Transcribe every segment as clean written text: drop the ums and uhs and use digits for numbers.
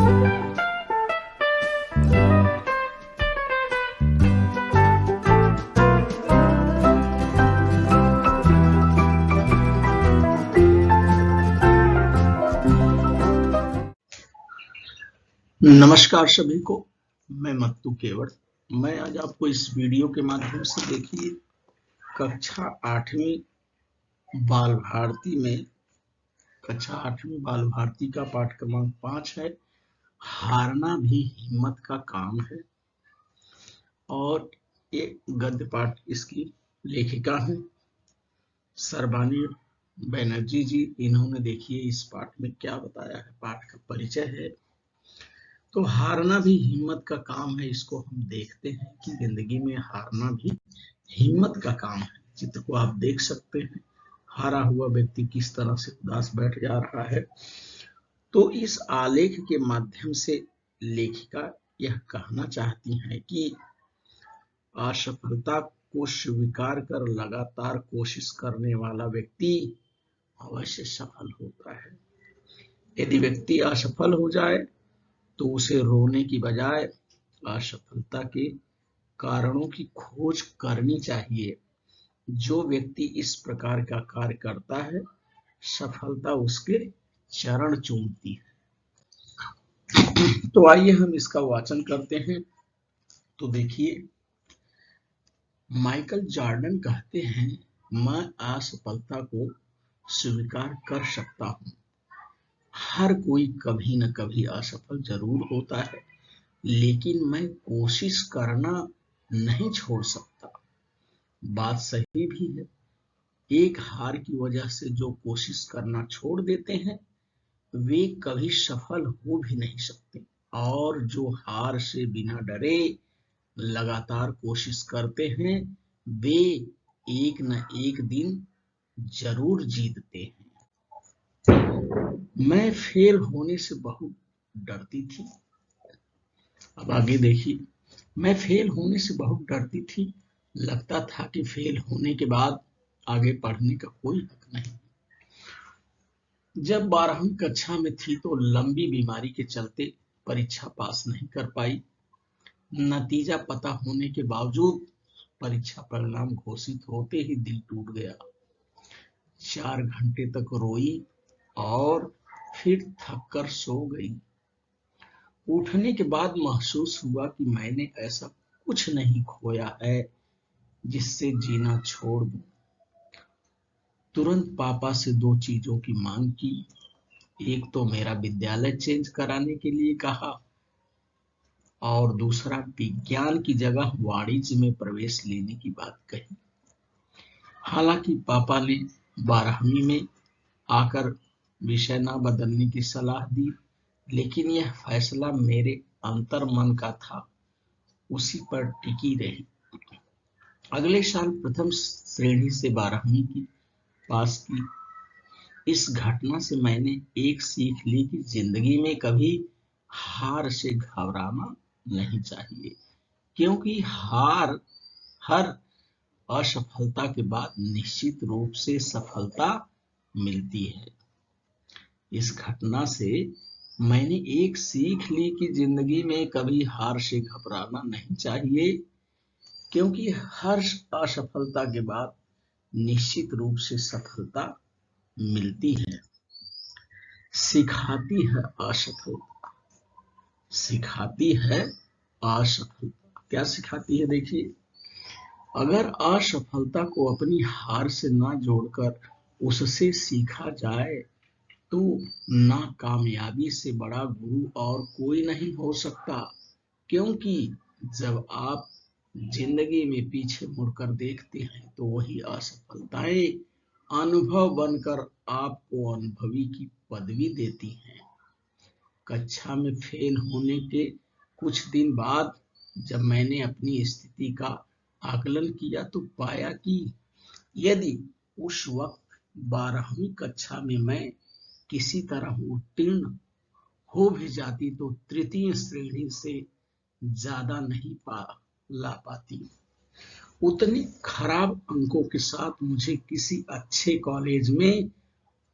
नमस्कार सभी को, मैं मत्तू केवट। मैं आज आपको इस वीडियो के माध्यम से देखिए कक्षा 8वीं बाल भारती में कक्षा 8वीं बाल भारती का पाठ क्रमांक 5 है, हारना भी हिम्मत का काम है। और ये गद्य पाठ इसकी लेखिका है सर्बानी बनर्जी जी। इन्होंने देखिए इस पाठ में क्या बताया है, पाठ का परिचय है। तो हारना भी हिम्मत का काम है, इसको हम देखते हैं कि जिंदगी में हारना भी हिम्मत का काम है। चित्र को आप देख सकते हैं, हारा हुआ व्यक्ति किस तरह से उदास बैठ जा रहा है। तो इस आलेख के माध्यम से लेखिका यह कहना चाहती हैं कि असफलता को स्वीकार कर लगातार कोशिश करने वाला व्यक्ति अवश्य सफल होता है। यदि व्यक्ति असफल हो जाए तो उसे रोने की बजाय असफलता के कारणों की खोज करनी चाहिए। जो व्यक्ति इस प्रकार का कार्य करता है, सफलता उसके चरण चूमती है। तो आइए हम इसका वाचन करते हैं। तो देखिए, माइकल जॉर्डन कहते हैं, मैं असफलता को स्वीकार कर सकता हूं। हर कोई कभी न कभी असफल जरूर होता है, लेकिन मैं कोशिश करना नहीं छोड़ सकता। बात सही भी है। एक हार की वजह से जो कोशिश करना छोड़ देते हैं, वे कभी सफल हो भी नहीं सकते। और जो हार से बिना डरे लगातार कोशिश करते हैं, वे एक न एक दिन जरूर जीतते हैं। मैं फेल होने से बहुत डरती थी। अब आगे देखिए, मैं फेल होने से बहुत डरती थी। लगता था कि फेल होने के बाद आगे पढ़ने का कोई हक नहीं। जब 12वीं कक्षा में थी तो लंबी बीमारी के चलते परीक्षा पास नहीं कर पाई। नतीजा पता होने के बावजूद परीक्षा परिणाम घोषित होते ही दिल टूट गया। 4 घंटे तक रोई और फिर थककर सो गई। उठने के बाद महसूस हुआ कि मैंने ऐसा कुछ नहीं खोया है जिससे जीना छोड़ दूं। तुरंत पापा से 2 चीजों की मांग की। एक तो मेरा विद्यालय चेंज कराने के लिए कहा और दूसरा विज्ञान की जगह वाणिज्य में प्रवेश लेने की बात कही। हालांकि पापा ने 12वीं में आकर विषय न बदलने की सलाह दी, लेकिन यह फैसला मेरे अंतर मन का था, उसी पर टिकी रही। अगले साल प्रथम श्रेणी से 12वीं की पास की। इस घटना से मैंने एक सीख ली कि जिंदगी में कभी हार से घबराना नहीं चाहिए, क्योंकि हर असफलता के बाद निश्चित रूप से सफलता मिलती है। इस घटना से मैंने एक सीख ली कि जिंदगी में कभी हार से घबराना नहीं चाहिए, क्योंकि हर असफलता के बाद निश्चित रूप से सफलता मिलती है। सिखाती है असफलता, सिखाती है असफलता। क्या सिखाती है? देखिए, अगर असफलता को अपनी हार से ना जोड़कर उससे सीखा जाए तो नाकामयाबी से बड़ा गुरु और कोई नहीं हो सकता। क्योंकि जब आप जिंदगी में पीछे मुड़कर देखते हैं तो वही असफलताएं अनुभव बनकर आपको अनुभवी की पदवी देती हैं। कक्षा में फेल होने के कुछ दिन बाद जब मैंने अपनी स्थिति का आकलन किया तो पाया कि यदि उस वक्त 12वीं कक्षा में मैं किसी तरह उत्तीर्ण हो भी जाती तो तृतीय श्रेणी से ज्यादा नहीं ला पाती। उतने खराब अंकों के साथ मुझे किसी अच्छे कॉलेज में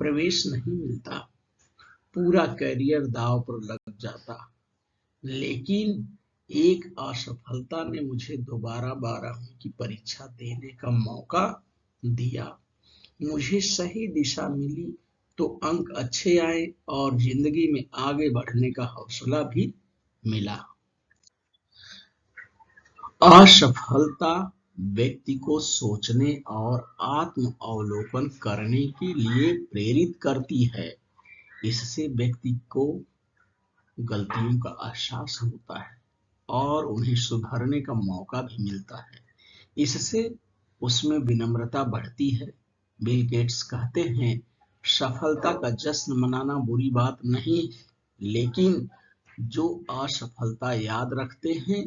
प्रवेश नहीं मिलता। पूरा करियर दांव पर लग जाता। लेकिन एक असफलता ने मुझे दोबारा 12वीं की परीक्षा देने का मौका दिया। मुझे सही दिशा मिली तो अंक अच्छे आए और जिंदगी में आगे बढ़ने का हौसला भी मिला। असफलता व्यक्ति को सोचने और आत्म अवलोकन करने के लिए प्रेरित करती है। इससे व्यक्ति को गलतियों का एहसास होता है और उन्हें सुधारने का मौका भी मिलता है। इससे उसमें विनम्रता बढ़ती है। बिल गेट्स कहते हैं, सफलता का जश्न मनाना बुरी बात नहीं, लेकिन जो असफलता याद रखते हैं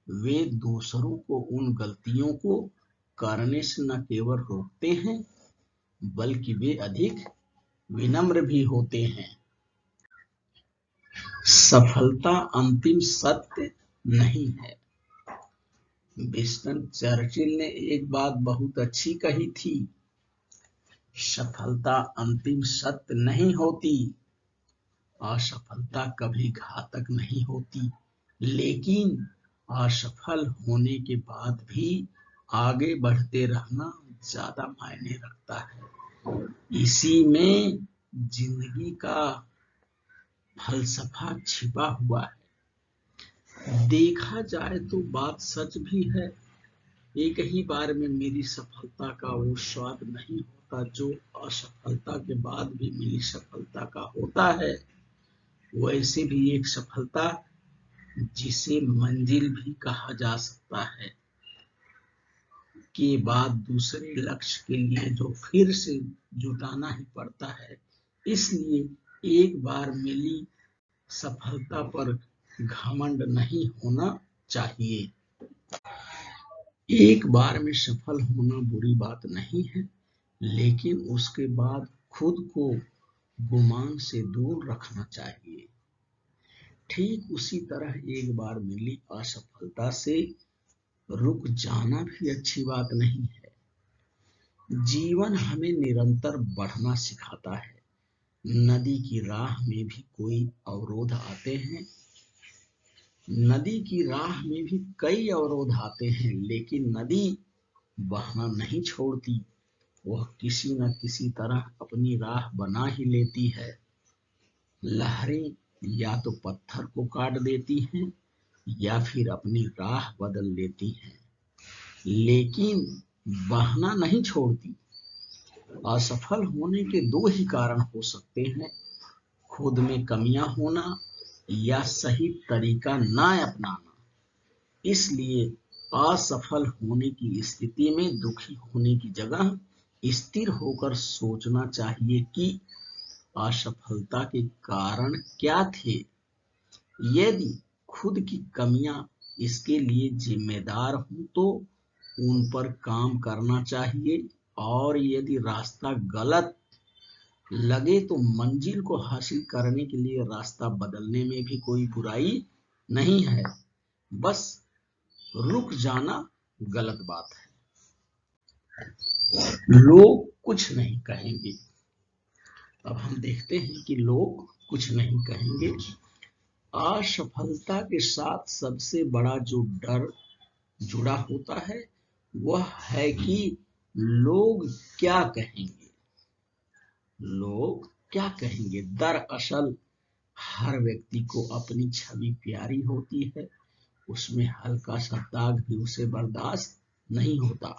वे दूसरों को उन गलतियों को करने से न केवल रोकते हैं बल्कि वे अधिक विनम्र भी होते हैं। सफलता अंतिम सत्य नहीं है। विंस्टन चर्चिल ने एक बात बहुत अच्छी कही थी, सफलता अंतिम सत्य नहीं होती। असफलता कभी घातक नहीं होती, लेकिन असफल होने के बाद भी आगे बढ़ते रहना ज्यादा मायने रखता है। इसी में जिंदगी का फलसफा छिपा हुआ है। देखा जाए तो बात सच भी है। एक ही बार में मेरी सफलता का वो स्वाद नहीं होता जो असफलता के बाद भी मिली सफलता का होता है। वैसे भी एक सफलता जिसे मंजिल भी कहा जा सकता है के बाद दूसरे लक्ष्य के लिए जो फिर से जुटाना ही पड़ता है। इसलिए एक बार मिली सफलता पर घमंड नहीं होना चाहिए। एक बार में सफल होना बुरी बात नहीं है, लेकिन उसके बाद खुद को गुमान से दूर रखना चाहिए। ठीक उसी तरह एक बार मिली असफलता से रुक जाना भी अच्छी बात नहीं है। जीवन हमें निरंतर बढ़ना सिखाता है। नदी की राह में भी कोई अवरोध आते हैं। नदी की राह में भी कई अवरोध आते हैं, लेकिन नदी बहना नहीं छोड़ती। वह किसी न किसी तरह अपनी राह बना ही लेती है। लहरें या तो पत्थर को काट देती हैं या फिर अपनी राह बदल लेती हैं, लेकिन बहना नहीं छोड़ती। असफल होने के दो ही कारण हो सकते हैं, खुद में कमियां होना या सही तरीका ना अपनाना। इसलिए असफल होने की स्थिति में दुखी होने की जगह स्थिर होकर सोचना चाहिए कि असफलता के कारण क्या थे। यदि खुद की कमियां इसके लिए जिम्मेदार हूं तो उन पर काम करना चाहिए, और यदि रास्ता गलत लगे तो मंजिल को हासिल करने के लिए रास्ता बदलने में भी कोई बुराई नहीं है। बस रुक जाना गलत बात है। लोग कुछ नहीं कहेंगे। अब हम देखते हैं कि लोग कुछ नहीं कहेंगे। असफलता के साथ सबसे बड़ा जो डर जुड़ा होता है वह है कि लोग क्या कहेंगे। लोग क्या कहेंगे। दरअसल हर व्यक्ति को अपनी छवि प्यारी होती है, उसमें हल्का सा दाग भी उसे बर्दाश्त नहीं होता।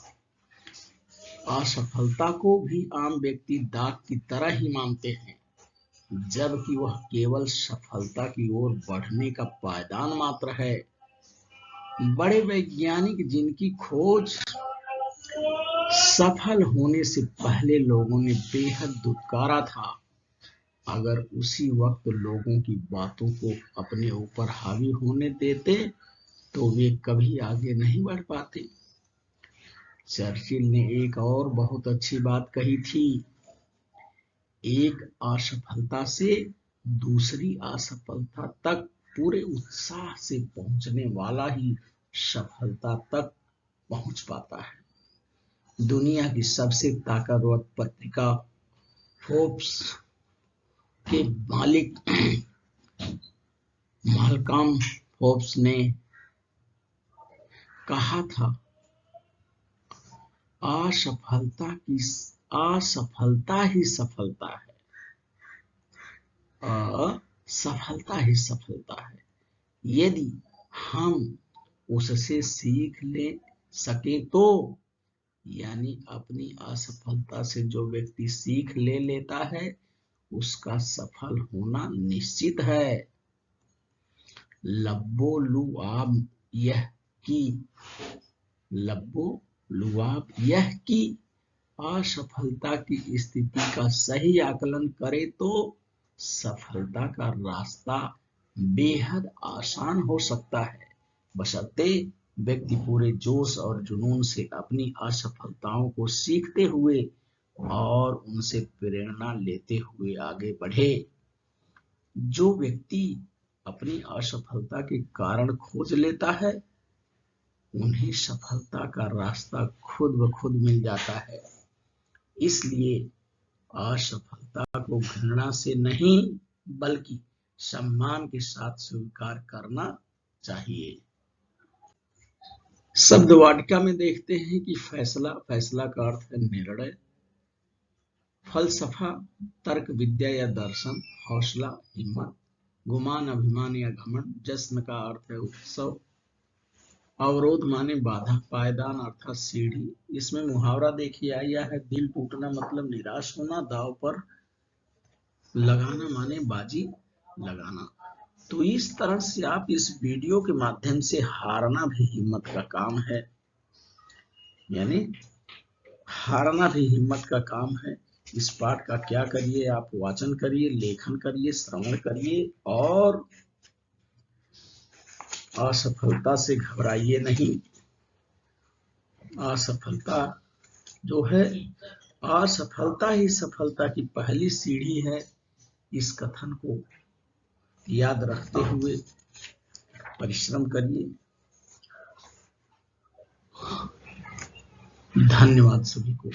असफलता को भी आम व्यक्ति दाग की तरह ही मानते हैं, जबकि वह केवल सफलता की ओर बढ़ने का पायदान मात्र है। बड़े वैज्ञानिक जिनकी खोज सफल होने से पहले लोगों ने बेहद दुत्कारा था, अगर उसी वक्त लोगों की बातों को अपने ऊपर हावी होने देते तो वे कभी आगे नहीं बढ़ पाते। चर्चिल ने एक और बहुत अच्छी बात कही थी, एक असफलता से दूसरी असफलता तक पूरे उत्साह से पहुंचने वाला ही सफलता तक पहुंच पाता है। दुनिया की सबसे ताकतवर पत्रिका फोर्ब्स के मालिक मालकम फोर्ब्स ने कहा था, असफलता ही सफलता है। असफलता ही सफलता है। यदि हम उससे सीख ले सके तो, यानी अपनी असफलता से जो व्यक्ति सीख ले लेता है उसका सफल होना निश्चित है। लब्बो लुआब यह की असफलता की स्थिति का सही आकलन करे तो सफलता का रास्ता बेहद आसान हो सकता है, बशर्ते व्यक्ति पूरे जोश और जुनून से अपनी असफलताओं को सीखते हुए और उनसे प्रेरणा लेते हुए आगे बढ़े। जो व्यक्ति अपनी असफलता के कारण खोज लेता है उन्हें सफलता का रास्ता खुद ब खुद मिल जाता है। इसलिए असफलता को घृणा से नहीं बल्कि सम्मान के साथ स्वीकार करना चाहिए। शब्द वाटिका में देखते हैं कि फैसला का अर्थ है निर्णय, फलसफा तर्क विद्या या दर्शन, हौसला हिम्मत, गुमान अभिमान या घमंड, जश्न का अर्थ है उत्सव, अवरोध माने बाधा, पायदान अर्थात सीढ़ी। इसमें मुहावरा देखिए आया है, दिल टूटना मतलब निराश होना, दाव पर लगाना माने बाजी लगाना। तो इस तरह से आप इस वीडियो के माध्यम से हारना भी हिम्मत का काम है, यानी हारना भी हिम्मत का काम है। इस पाठ का क्या करिए, आप वाचन करिए, लेखन करिए, श्रवण करिए और असफलता से घबराइए नहीं। असफलता जो है, असफलता ही सफलता की पहली सीढ़ी है। इस कथन को याद रखते हुए परिश्रम करिए। धन्यवाद सभी को।